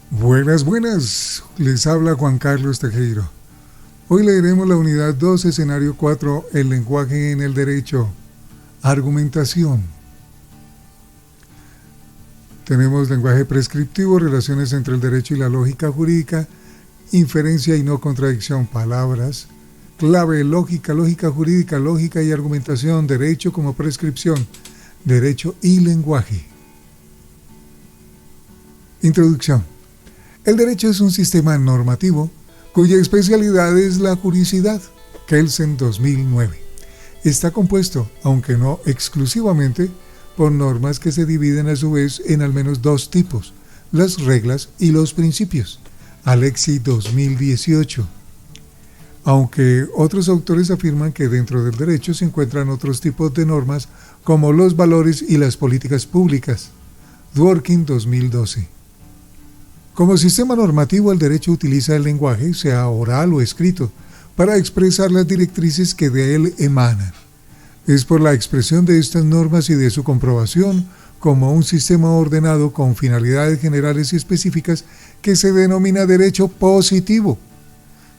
Buenas, buenas. Les habla Juan Carlos Tejero. Hoy leeremos la unidad 2, escenario 4, el lenguaje en el derecho. Argumentación. Tenemos lenguaje prescriptivo, relaciones entre el derecho y la lógica jurídica, inferencia y no contradicción, palabras, clave, lógica, lógica jurídica, lógica y argumentación, derecho como prescripción, derecho y lenguaje. Introducción. El derecho es un sistema normativo cuya especialidad es la juridicidad. Kelsen 2009. Está compuesto, aunque no exclusivamente, por normas que se dividen a su vez en al menos dos tipos, las reglas y los principios. Alexi 2018. Aunque otros autores afirman que dentro del derecho se encuentran otros tipos de normas como los valores y las políticas públicas. Dworkin 2012. Como sistema normativo, el derecho utiliza el lenguaje, sea oral o escrito, para expresar las directrices que de él emanan. Es por la expresión de estas normas y de su comprobación como un sistema ordenado con finalidades generales y específicas que se denomina derecho positivo.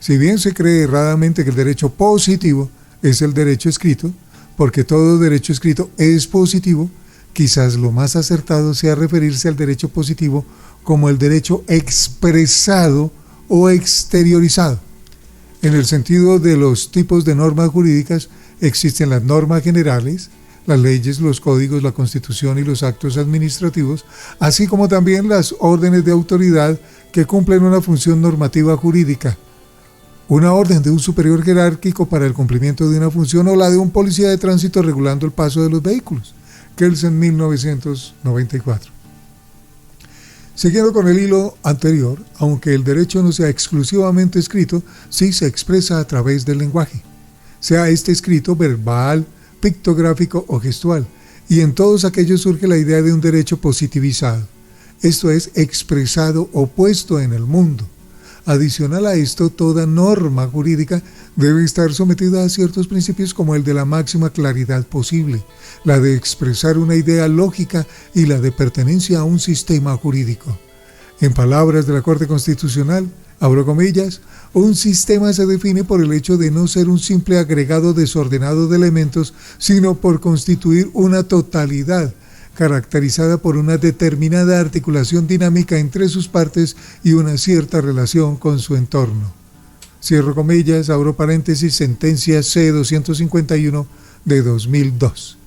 Si bien se cree erradamente que el derecho positivo es el derecho escrito, porque todo derecho escrito es positivo, quizás lo más acertado sea referirse al derecho positivo como el derecho expresado o exteriorizado. En el sentido de los tipos de normas jurídicas, existen las normas generales, las leyes, los códigos, la Constitución y los actos administrativos, así como también las órdenes de autoridad que cumplen una función normativa jurídica. Una orden de un superior jerárquico para el cumplimiento de una función o la de un policía de tránsito regulando el paso de los vehículos. Kelsen 1994. Siguiendo con el hilo anterior, aunque el derecho no sea exclusivamente escrito, sí se expresa a través del lenguaje, sea este escrito verbal, pictográfico o gestual, y en todos aquellos surge la idea de un derecho positivizado, esto es, expresado o puesto en el mundo. Adicional a esto, toda norma jurídica debe estar sometida a ciertos principios como el de la máxima claridad posible, la de expresar una idea lógica y la de pertenencia a un sistema jurídico. En palabras de la Corte Constitucional, abro comillas, un sistema se define por el hecho de no ser un simple agregado desordenado de elementos, sino por constituir una totalidad, caracterizada por una determinada articulación dinámica entre sus partes y una cierta relación con su entorno. Cierro comillas, abro paréntesis, sentencia C-251 de 2002.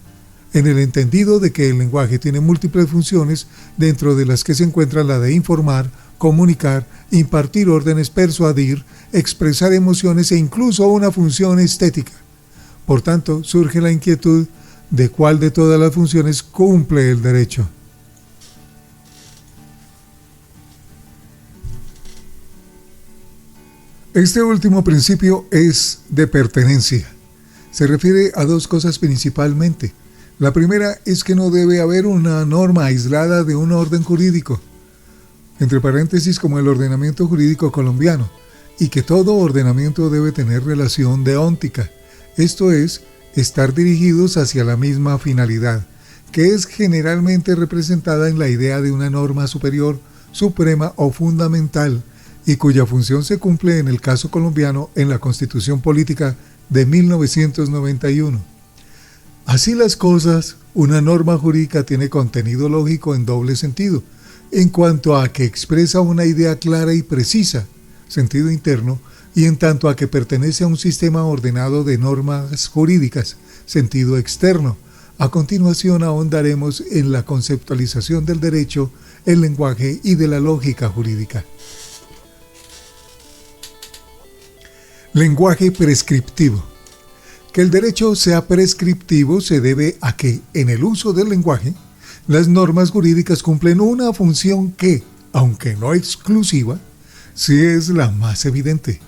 En el entendido de que el lenguaje tiene múltiples funciones, dentro de las que se encuentra la de informar, comunicar, impartir órdenes, persuadir, expresar emociones e incluso una función estética. Por tanto, surge la inquietud de cuál de todas las funciones cumple el derecho. Este último principio es de pertenencia. Se refiere a dos cosas principalmente. La primera es que no debe haber una norma aislada de un orden jurídico, entre paréntesis como el ordenamiento jurídico colombiano, y que todo ordenamiento debe tener relación deóntica, esto es, estar dirigidos hacia la misma finalidad, que es generalmente representada en la idea de una norma superior, suprema o fundamental, y cuya función se cumple en el caso colombiano en la Constitución Política de 1991. Así las cosas, una norma jurídica tiene contenido lógico en doble sentido, en cuanto a que expresa una idea clara y precisa, sentido interno, y en tanto a que pertenece a un sistema ordenado de normas jurídicas, sentido externo. A continuación ahondaremos en la conceptualización del derecho, el lenguaje y de la lógica jurídica. Lenguaje prescriptivo. Que el derecho sea prescriptivo se debe a que, en el uso del lenguaje, las normas jurídicas cumplen una función que, aunque no exclusiva, sí es la más evidente.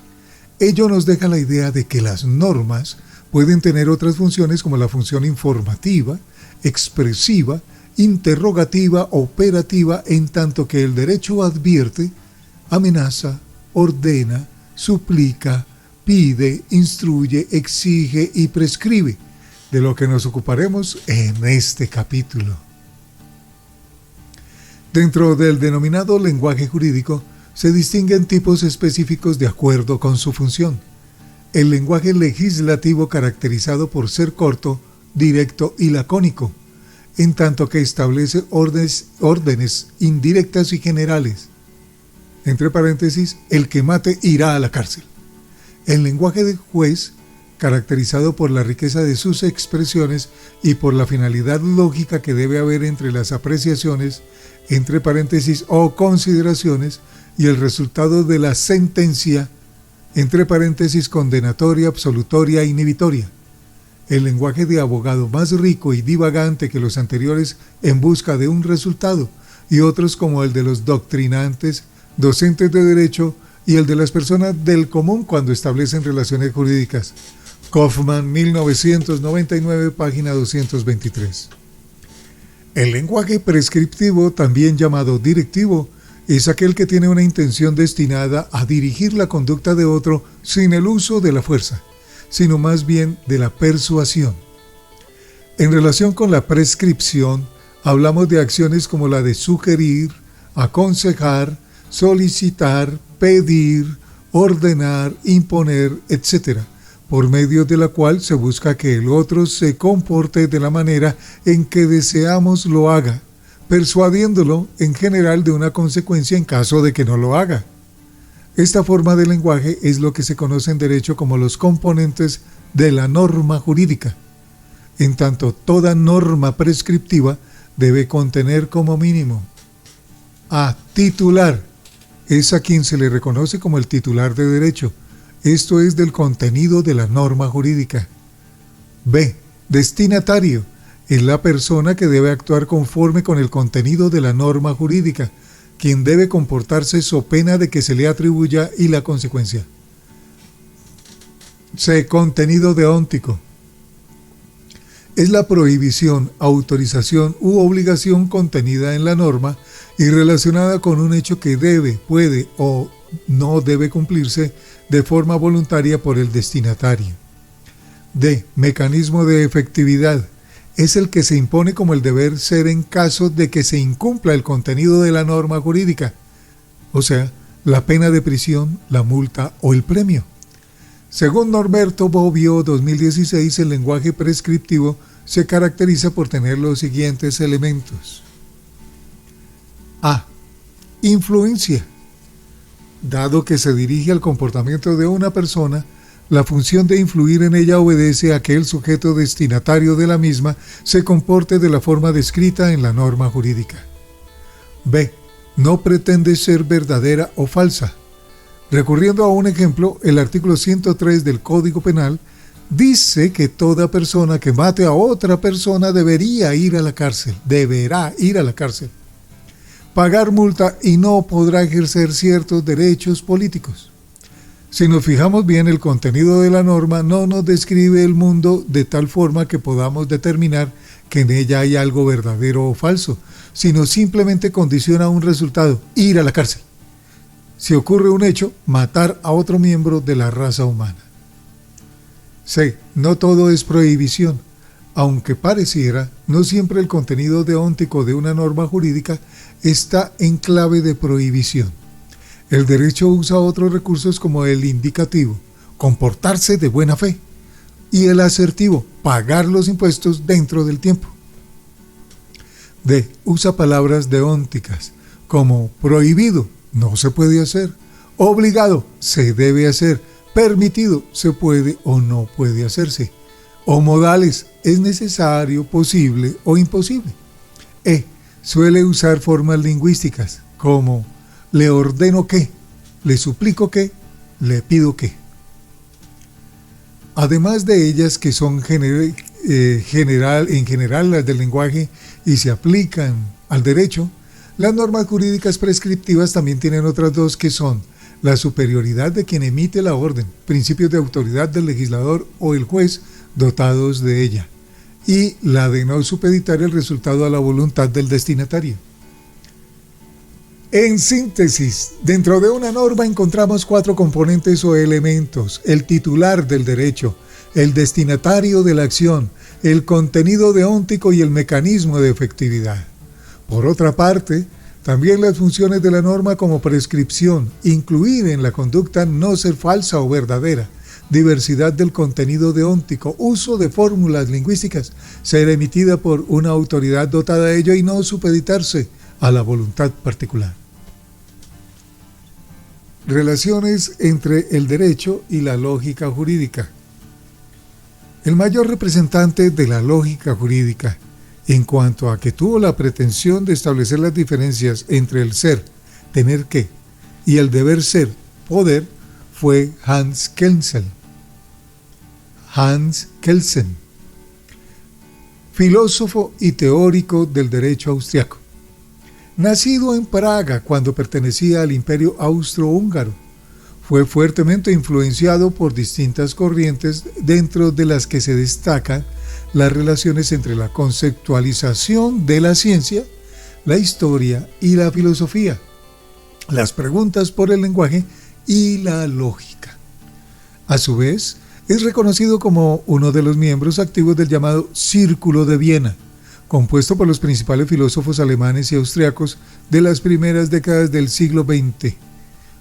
Ello nos deja la idea de que las normas pueden tener otras funciones como la función informativa, expresiva, interrogativa, operativa, en tanto que el derecho advierte, amenaza, ordena, suplica, pide, instruye, exige y prescribe, de lo que nos ocuparemos en este capítulo. Dentro del denominado lenguaje jurídico se distinguen tipos específicos de acuerdo con su función. El lenguaje legislativo caracterizado por ser corto, directo y lacónico, en tanto que establece órdenes indirectas y generales. Entre paréntesis, el que mate irá a la cárcel. El lenguaje de juez, caracterizado por la riqueza de sus expresiones y por la finalidad lógica que debe haber entre las apreciaciones, entre paréntesis, o consideraciones, y el resultado de la sentencia, entre paréntesis, condenatoria, absolutoria e inhibitoria. El lenguaje de abogado más rico y divagante que los anteriores en busca de un resultado, y otros como el de los doctrinantes, docentes de derecho y el de las personas del común cuando establecen relaciones jurídicas. Kaufman, 1999, página 223. El lenguaje prescriptivo, también llamado directivo, es aquel que tiene una intención destinada a dirigir la conducta de otro sin el uso de la fuerza, sino más bien de la persuasión. En relación con la prescripción, hablamos de acciones como la de sugerir, aconsejar, solicitar, pedir, ordenar, imponer, etc., por medio de la cual se busca que el otro se comporte de la manera en que deseamos lo haga, persuadiéndolo en general de una consecuencia en caso de que no lo haga. Esta forma de lenguaje es lo que se conoce en derecho como los componentes de la norma jurídica. En tanto, toda norma prescriptiva debe contener como mínimo a. Titular. Es a quien se le reconoce como el titular de derecho. Esto es del contenido de la norma jurídica. B. Destinatario. Es la persona que debe actuar conforme con el contenido de la norma jurídica, quien debe comportarse so pena de que se le atribuya y la consecuencia. C. Contenido deóntico. Es la prohibición, autorización u obligación contenida en la norma y relacionada con un hecho que debe, puede o no debe cumplirse de forma voluntaria por el destinatario. D. Mecanismo de efectividad. Es el que se impone como el deber ser en caso de que se incumpla el contenido de la norma jurídica, o sea, la pena de prisión, la multa o el premio. Según Norberto Bobbio, 2016, el lenguaje prescriptivo se caracteriza por tener los siguientes elementos. A. Influencia. Dado que se dirige al comportamiento de una persona, la función de influir en ella obedece a que el sujeto destinatario de la misma se comporte de la forma descrita en la norma jurídica. B. No pretende ser verdadera o falsa. Recurriendo a un ejemplo, el artículo 103 del Código Penal dice que toda persona que mate a otra persona deberá ir a la cárcel, pagar multa y no podrá ejercer ciertos derechos políticos. Si nos fijamos bien, el contenido de la norma no nos describe el mundo de tal forma que podamos determinar que en ella hay algo verdadero o falso, sino simplemente condiciona un resultado, ir a la cárcel. Si ocurre un hecho, matar a otro miembro de la raza humana. C. No todo es prohibición. Aunque pareciera, no siempre el contenido deóntico de una norma jurídica está en clave de prohibición. El derecho usa otros recursos como el indicativo, comportarse de buena fe, y el asertivo, pagar los impuestos dentro del tiempo. D. Usa palabras deónticas como prohibido, no se puede hacer, obligado, se debe hacer, permitido, se puede o no puede hacerse, o modales, es necesario, posible o imposible. E. Suele usar formas lingüísticas como le ordeno que, le suplico que, le pido que. Además de ellas, que son en general las del lenguaje y se aplican al derecho, las normas jurídicas prescriptivas también tienen otras dos que son la superioridad de quien emite la orden, principios de autoridad del legislador o el juez dotados de ella, y la de no supeditar el resultado a la voluntad del destinatario. En síntesis, dentro de una norma encontramos 4 componentes o elementos: el titular del derecho, el destinatario de la acción, el contenido deóntico y el mecanismo de efectividad. Por otra parte, También las funciones de la norma como prescripción, incluir en la conducta no ser falsa o verdadera, diversidad del contenido deóntico, uso de fórmulas lingüísticas, ser emitida por una autoridad dotada de ello y no supeditarse a la voluntad particular. Relaciones entre el derecho y la lógica jurídica. El mayor representante de la lógica jurídica, en cuanto a que tuvo la pretensión de establecer las diferencias entre el ser, tener que, y el deber ser, poder, fue Hans Kelsen. Hans Kelsen, filósofo y teórico del derecho austriaco. Nacido en Praga cuando pertenecía al Imperio Austrohúngaro, fue fuertemente influenciado por distintas corrientes, dentro de las que se destacan las relaciones entre la conceptualización de la ciencia, la historia y la filosofía, las preguntas por el lenguaje y la lógica. A su vez, es reconocido como uno de los miembros activos del llamado Círculo de Viena, compuesto por los principales filósofos alemanes y austriacos de las primeras décadas del siglo XX,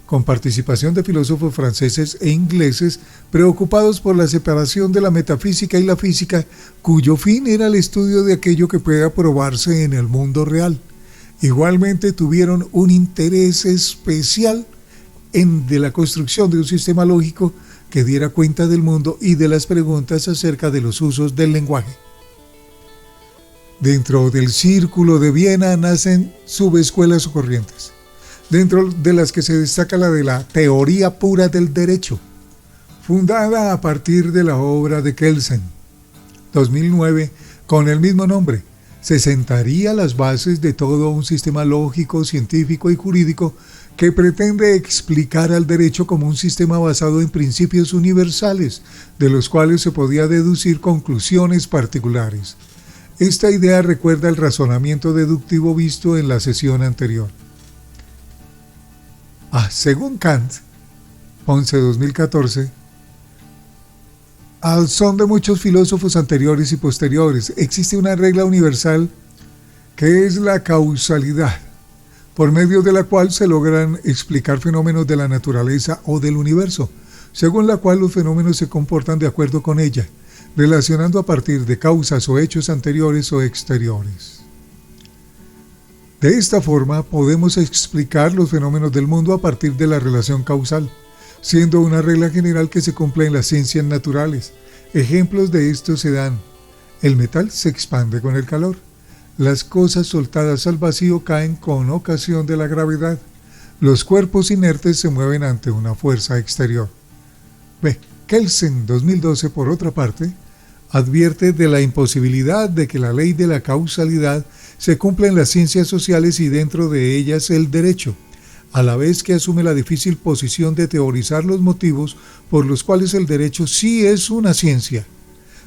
con participación de filósofos franceses e ingleses preocupados por la separación de la metafísica y la física, cuyo fin era el estudio de aquello que pueda probarse en el mundo real. Igualmente tuvieron un interés especial de la construcción de un sistema lógico que diera cuenta del mundo y de las preguntas acerca de los usos del lenguaje. Dentro del Círculo de Viena nacen subescuelas o corrientes, dentro de las que se destaca la de la teoría pura del derecho, fundada a partir de la obra de Kelsen, 2009, con el mismo nombre. Se sentaría las bases de todo un sistema lógico, científico y jurídico que pretende explicar al derecho como un sistema basado en principios universales, de los cuales se podía deducir conclusiones particulares. Esta idea recuerda el razonamiento deductivo visto en la sesión anterior. Según Kant, Ponce 2014, al son de muchos filósofos anteriores y posteriores, existe una regla universal que es la causalidad, por medio de la cual se logran explicar fenómenos de la naturaleza o del universo, según la cual los fenómenos se comportan de acuerdo con ella, relacionando a partir de causas o hechos anteriores o exteriores. De esta forma podemos explicar los fenómenos del mundo a partir de la relación causal, siendo una regla general que se cumple en las ciencias naturales. Ejemplos de esto se dan: el metal se expande con el calor, las cosas soltadas al vacío caen con ocasión de la gravedad, los cuerpos inertes se mueven ante una fuerza exterior. Kelsen 2012, por otra parte, advierte de la imposibilidad de que la ley de la causalidad se cumpla en las ciencias sociales y dentro de ellas el derecho, a la vez que asume la difícil posición de teorizar los motivos por los cuales el derecho sí es una ciencia.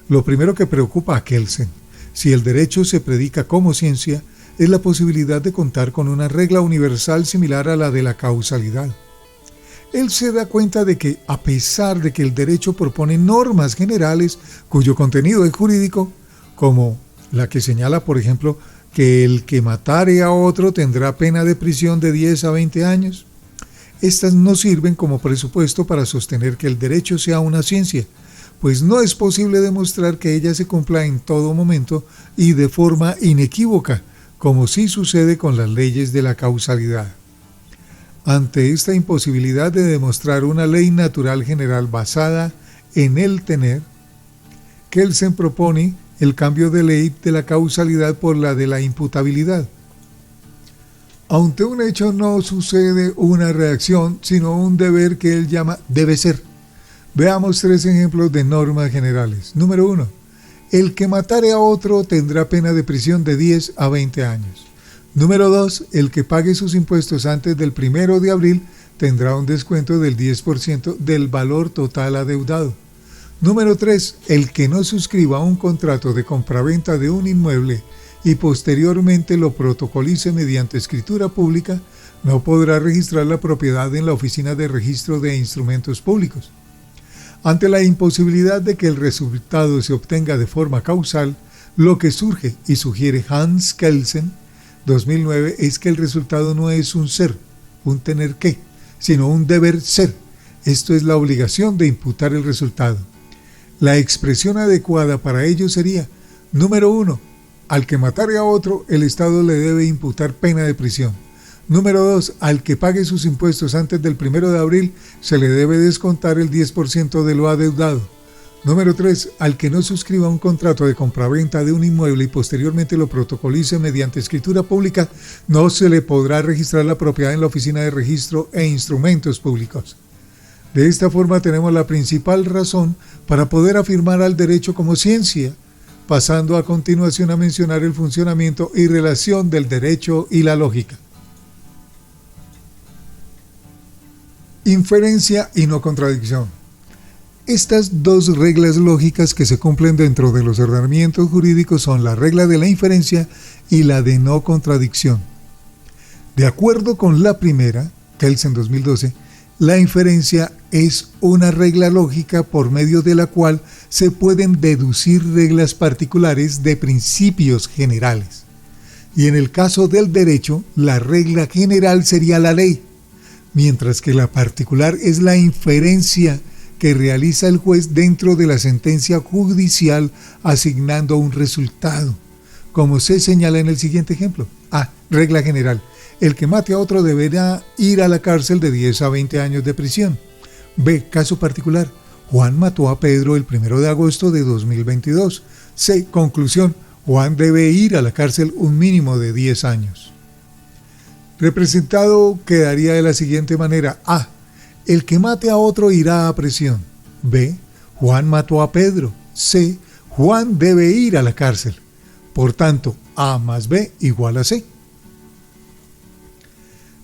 Lo primero que preocupa a Kelsen, si el derecho se predica como ciencia, es la posibilidad de contar con una regla universal similar a la de la causalidad. Él se da cuenta de que, a pesar de que el derecho propone normas generales cuyo contenido es jurídico, como la que señala, por ejemplo, que el que matare a otro tendrá pena de prisión de 10 a 20 años, estas no sirven como presupuesto para sostener que el derecho sea una ciencia, pues no es posible demostrar que ella se cumpla en todo momento y de forma inequívoca, como sí sucede con las leyes de la causalidad. Ante esta imposibilidad de demostrar una ley natural general basada en el tener, Kelsen propone el cambio de ley de la causalidad por la de la imputabilidad. Ante un hecho no sucede una reacción, sino un deber que él llama debe ser. Veamos 3 ejemplos de normas generales. Número 1. El que matare a otro tendrá pena de prisión de 10 a 20 años. Número 2. El que pague sus impuestos antes del 1 de abril tendrá un descuento del 10% del valor total adeudado. Número 3. El que no suscriba un contrato de compraventa de un inmueble y posteriormente lo protocolice mediante escritura pública, no podrá registrar la propiedad en la Oficina de Registro de Instrumentos Públicos. Ante la imposibilidad de que el resultado se obtenga de forma causal, lo que surge y sugiere Hans Kelsen 2009 es que el resultado no es un ser, un tener que, sino un deber ser. Esto es la obligación de imputar el resultado. La expresión adecuada para ello sería: número 1, al que matare a otro, el Estado le debe imputar pena de prisión. Número 2, al que pague sus impuestos antes del 1 de abril, se le debe descontar el 10% de lo adeudado. Número 3, al que no suscriba un contrato de compraventa de un inmueble y posteriormente lo protocolice mediante escritura pública, no se le podrá registrar la propiedad en la Oficina de Registro e Instrumentos Públicos. De esta forma tenemos la principal razón para poder afirmar al derecho como ciencia, pasando a continuación a mencionar el funcionamiento y relación del derecho y la lógica. Inferencia y no contradicción. Estas dos reglas lógicas que se cumplen dentro de los ordenamientos jurídicos son la regla de la inferencia y la de no contradicción. De acuerdo con la primera, Kelsen 2012, la inferencia es una regla lógica por medio de la cual se pueden deducir reglas particulares de principios generales. Y en el caso del derecho, la regla general sería la ley, mientras que la particular es la inferencia que realiza el juez dentro de la sentencia judicial asignando un resultado, como se señala en el siguiente ejemplo. A. Regla general. El que mate a otro deberá ir a la cárcel de 10 a 20 años de prisión. B. Caso particular. Juan mató a Pedro el 1 de agosto de 2022. C. Conclusión. Juan debe ir a la cárcel un mínimo de 10 años. Representado quedaría de la siguiente manera. A. El que mate a otro irá a prisión. B. Juan mató a Pedro. C. Juan debe ir a la cárcel. Por tanto, A más B igual a C.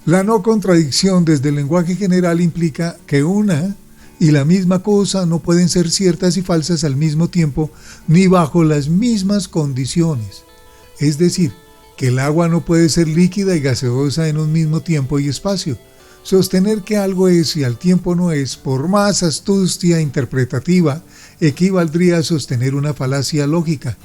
La no contradicción desde el lenguaje general implica que una y la misma cosa no pueden ser ciertas y falsas al mismo tiempo ni bajo las mismas condiciones. Es decir, que el agua no puede ser líquida y gaseosa en un mismo tiempo y espacio. Sostener que algo es y al tiempo no es, por más astucia interpretativa, equivaldría a sostener una falacia lógica.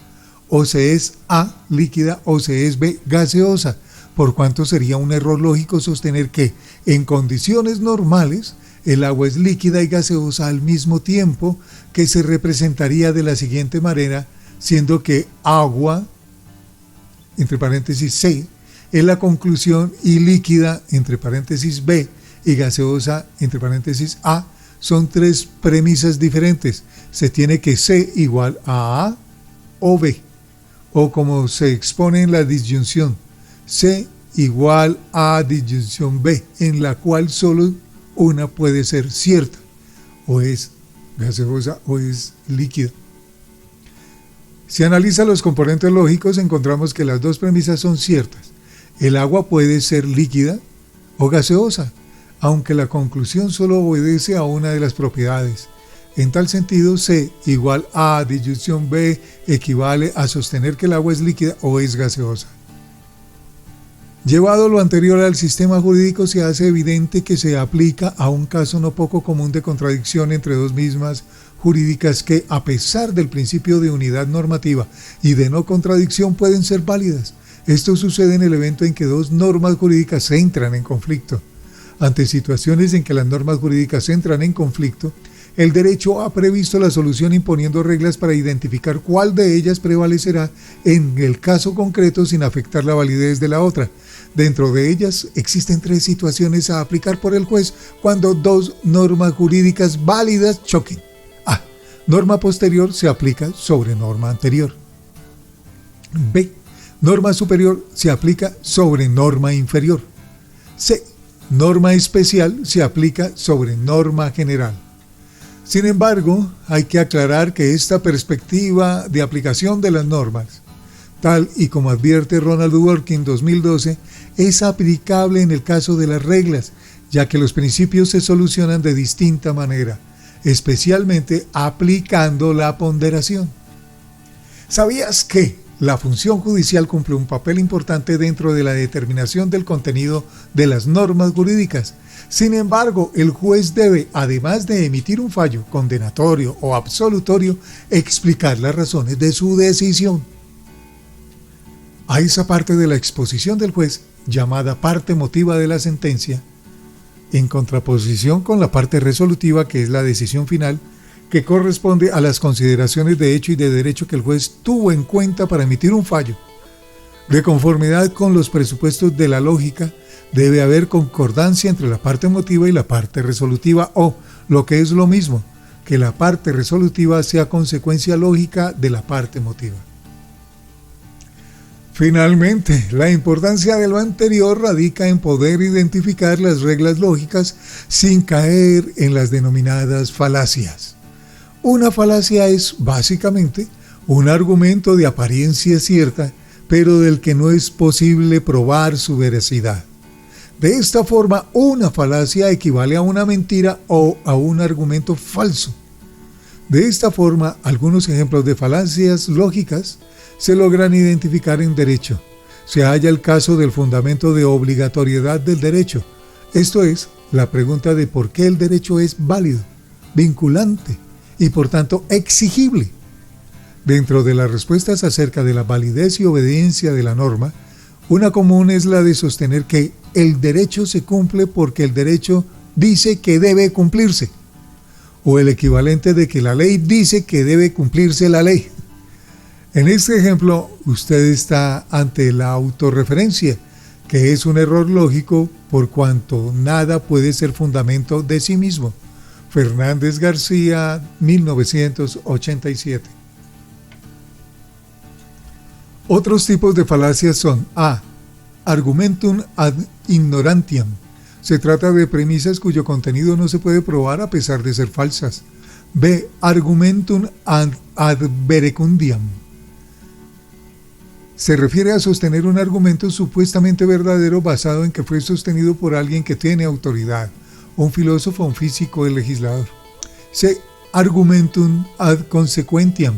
O se es A líquida o se es B gaseosa, por cuanto sería un error lógico sostener que, en condiciones normales, el agua es líquida y gaseosa al mismo tiempo, que se representaría de la siguiente manera, siendo que agua, entre paréntesis C, es la conclusión y líquida, entre paréntesis B, y gaseosa, entre paréntesis A, son tres premisas diferentes. Se tiene que C igual a o B, o como se expone en la disyunción, C igual a disyunción B, en la cual solo una puede ser cierta, o es gaseosa o es líquida. Si analiza los componentes lógicos, encontramos que las dos premisas son ciertas. El agua puede ser líquida o gaseosa, aunque la conclusión solo obedece a una de las propiedades. En tal sentido, C igual a disyunción B equivale a sostener que el agua es líquida o es gaseosa. Llevado lo anterior al sistema jurídico, se hace evidente que se aplica a un caso no poco común de contradicción entre dos mismas jurídicas que, a pesar del principio de unidad normativa y de no contradicción, pueden ser válidas. Esto sucede en el evento en que dos normas jurídicas entran en conflicto. Ante situaciones en que las normas jurídicas entran en conflicto, el derecho ha previsto la solución imponiendo reglas para identificar cuál de ellas prevalecerá en el caso concreto sin afectar la validez de la otra. Dentro de ellas existen tres situaciones a aplicar por el juez cuando dos normas jurídicas válidas choquen. A. Norma posterior se aplica sobre norma anterior. B. Norma superior se aplica sobre norma inferior. C. Norma especial se aplica sobre norma general. Sin embargo, hay que aclarar que esta perspectiva de aplicación de las normas, tal y como advierte Ronald Dworkin 2012, es aplicable en el caso de las reglas, ya que los principios se solucionan de distinta manera, especialmente aplicando la ponderación. ¿Sabías que la función judicial cumple un papel importante dentro de la determinación del contenido de las normas jurídicas? Sin embargo, el juez debe, además de emitir un fallo condenatorio o absolutorio, explicar las razones de su decisión. a esa parte de la exposición del juez llamada parte motiva de la sentencia, en contraposición con la parte resolutiva, que es la decisión final, que corresponde a las consideraciones de hecho y de derecho que el juez tuvo en cuenta para emitir un fallo. De conformidad con los presupuestos de la lógica, debe haber concordancia entre la parte motiva y la parte resolutiva, o, lo que es lo mismo, que la parte resolutiva sea consecuencia lógica de la parte motiva. Finalmente, la importancia de lo anterior radica en poder identificar las reglas lógicas sin caer en las denominadas falacias. Una falacia es, básicamente, un argumento de apariencia cierta, pero del que no es posible probar su veracidad. De esta forma, una falacia equivale a una mentira o a un argumento falso. De esta forma, algunos ejemplos de falacias lógicas se logran identificar en derecho. Se halla el caso del fundamento de obligatoriedad del derecho, esto es, la pregunta de por qué el derecho es válido, vinculante y por tanto exigible. Dentro de las respuestas acerca de la validez y obediencia de la norma, una común es la de sostener que el derecho se cumple porque el derecho dice que debe cumplirse, o el equivalente de que la ley dice que debe cumplirse la ley. En este ejemplo, usted está ante la autorreferencia, que es un error lógico por cuanto nada puede ser fundamento de sí mismo. Fernández García, 1987. Otros tipos de falacias son A. Argumentum ad ignorantiam. Se trata de premisas cuyo contenido no se puede probar a pesar de ser falsas. B. Argumentum ad verecundiam. Se refiere a sostener un argumento supuestamente verdadero basado en que fue sostenido por alguien que tiene autoridad, un filósofo, un físico, el legislador. C. Argumentum ad consequentiam.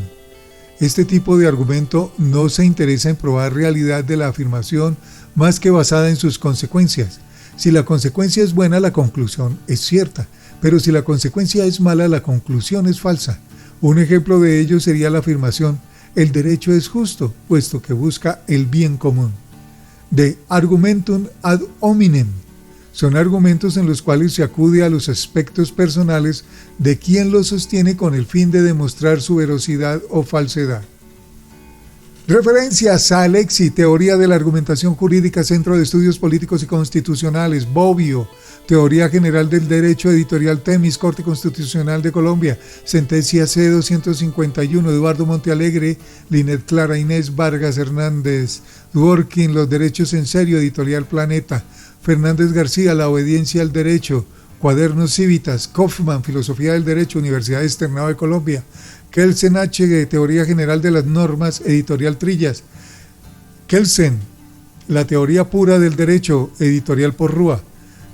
Este tipo de argumento no se interesa en probar realidad de la afirmación más que basada en sus consecuencias. Si la consecuencia es buena, la conclusión es cierta, pero si la consecuencia es mala, la conclusión es falsa. Un ejemplo de ello sería la afirmación: el derecho es justo, puesto que busca el bien común. De argumentum ad hominem. Son argumentos en los cuales se acude a los aspectos personales de quien los sostiene con el fin de demostrar su veracidad o falsedad. Referencias: Alex y Teoría de la Argumentación Jurídica, Centro de Estudios Políticos y Constitucionales, Bobbio, Teoría General del Derecho, Editorial Temis, Corte Constitucional de Colombia, Sentencia C-251, Eduardo Montealegre, Linet Clara Inés Vargas Hernández, Dworkin, Los Derechos en Serio, Editorial Planeta, Fernández García, La Obediencia al Derecho, Cuadernos Civitas, Kaufman, Filosofía del Derecho, Universidad Externado de Colombia, Kelsen H., Teoría General de las Normas, Editorial Trillas, Kelsen, La Teoría Pura del Derecho, Editorial Porrúa,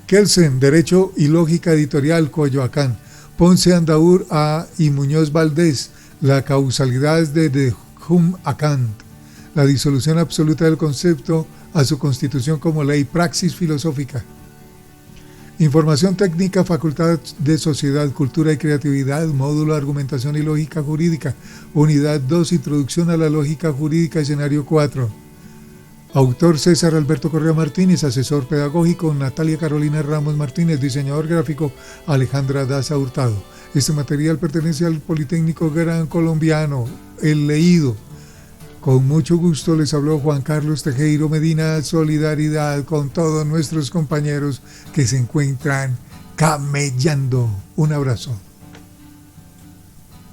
Kelsen, Derecho y Lógica, Editorial Coyoacán, Ponce Andaur A. y Muñoz Valdés, La Causalidad de Hum a Kant, La disolución absoluta del concepto a su constitución como ley, Praxis filosófica. Información técnica, Facultad de Sociedad, Cultura y Creatividad, Módulo Argumentación y Lógica Jurídica, Unidad 2, Introducción a la Lógica Jurídica, Escenario 4. Autor: César Alberto Correa Martínez, asesor pedagógico Natalia Carolina Ramos Martínez, diseñador gráfico Alejandra Daza Hurtado. Este material pertenece al Politécnico Gran Colombiano, El Leído. Con mucho gusto les habló Juan Carlos Tejero Medina. Solidaridad con todos nuestros compañeros que se encuentran camellando. Un abrazo.